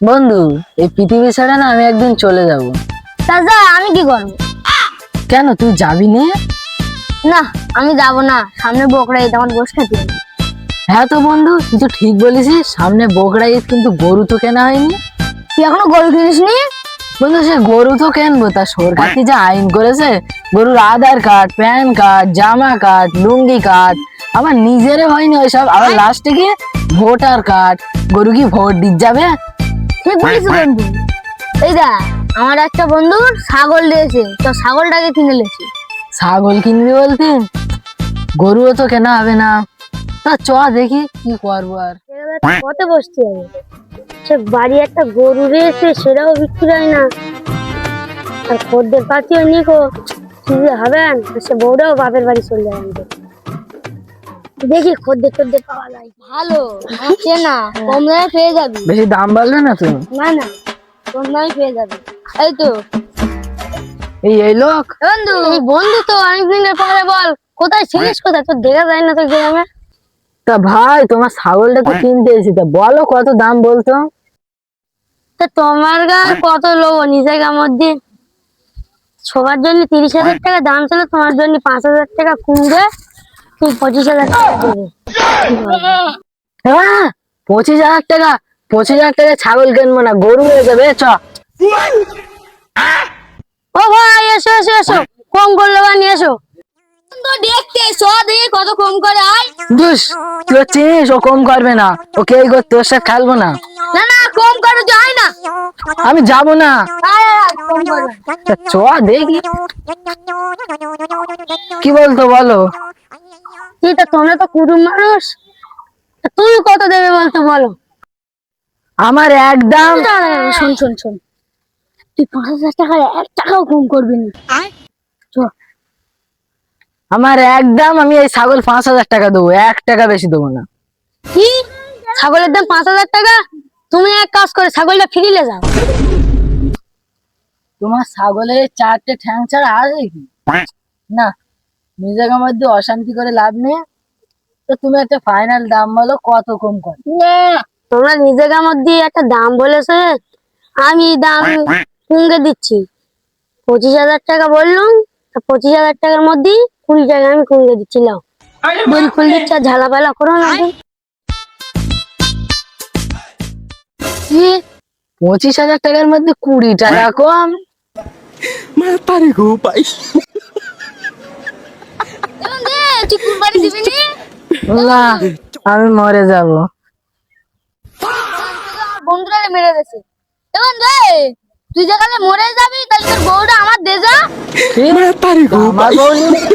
বন্ধু, এই পৃথিবী ছেড়ে না আমি একদিন চলে যাব। চাচা আমি কি করবো? কেন, তুই যাবি না? না আমি যাবো না, সামনে বকরা ঈদ, আমার গোশ খেতে হবে। হ্যাঁ তো বন্ধু, তুই তো ঠিক বলেছিস, সামনে বকরা ঈদ, কিন্তু গরু তো কেনা হয়নি। তুই এখনো গরু কিনিস নি? বন্ধু, সে গরু তো কেনবো, তা সরকার কি যা আইন করেছে, গরুর আধার কার্ড, প্যান কার্ড, জামা কার্ড, লুঙ্গি কার্ড, আমার নিজেরও হয়নি ওইসব, আবার লাস্টে গিয়ে ভোটার কার্ড। গরু কি ভোট দিতে যাবে? ঠিক বলিস বন্ধু। এই দা, আমার একটা বন্ধু ছাগল দিয়েছে, তো ছাগলটাকে কিনে লেছি। ছাগল কিনবি বলতে? গরুও তো কেনা হবে না। তা চ দেখি কি করবো আর। কত বসতে হবে? সে বাড়ি একটা গরু রয়েছে, সেটাও বিক্রি হয় না, আর খদ্দের পাতিও নিকো, কি যে হবেন, সে বউটাও বাপের বাড়ি চলে যাবেন। দেখি খদ্দের পাওয়া যায় ভালো, আছে না, কম দামে পেয়ে যাবি। বেশি দাম বলবে না তুমি? না না, কম দামে পেয়ে যাবি। এই তো এই লোক বন্ধু, এই বন্ধু তো অনেকদিনের পরে, বল কোথায় ছিলিস, কোথায় তোর দেখা যায় না তো গ্রামে। তা ভাই, তোমার ছাগলটা তো কিনতে এসেছি, তা বলো কত দাম বলতো। তা তোমার গায়ে কত লোক নিজের মধ্যে, সবার জন্য 30,000 টাকা দাম ছিল, তোমার জন্য 5,000 টাকা কমবে, তুই 25,000 টাকা দেবে। 25,000 টাকা? 25,000 টাকা ছাগল কিনবো না, গরু হয়ে যাবে। চ। ও ভাই, এসো এসো এসো, কম করলে বা নিয়ে এসো। তো দেখতে এসো, দেখি কত কম করে। আয় দুস, তুই চিনিস ও কম করবে না, ওকে এই তোর সাথে খেলবো না। না না, কম করে যায় না। আমি যাবো না। আয় আয় আয়, কম করবে। তা চ দেখি কি বলতো, বলো। কি তা, তোমরা তো কুটুম মানুষ, তা তুই কত দেবে বলতো, বলো। আমার একদম। শোন শোন শোন, তুই 5,000 টাকায় 1 টাকাও কম করবি না। চল। আমার একদম, আমি এই ছাগল 5,000 টাকা দেবো, 1 টাকা বেশি দেবো না। কি, ছাগলের দাম 5,000 টাকা? তুমি এক কাজ করে ছাগলটা ফিরিলে যাও। তোমার ছাগলের 4টে ঠ্যাং ছাড়া আছে কি? না, নিজের মধ্যে অশান্তি করে লাভ নেই। তো তুমি একটা ফাইনাল দাম বলো, কত কম কর। তোমরা নিজের মধ্যে একটা দাম বলেছে, আমি দাম কমকে দিচ্ছি। 25,000 টাকা বললাম, 25,000 টাকার মধ্যে 20 টাকা আমি কমকে দিচ্ছি। লাও, দড়ি খুল দিচ্ছি, আর ঝালাপালা করো না। 25,000 টাকার মধ্যে 20 টাকা কম? Matari ko, pai. তুই কুরবানি দিবি নি? না, আমি মরে যাব। বন্ধুরা মেরে গেছে। এবং তুই যেখানে মরে যাবি, তাহলে তোর বউটা আমার দে যা। Matari ko, আমার pai. বউ নিয়ে-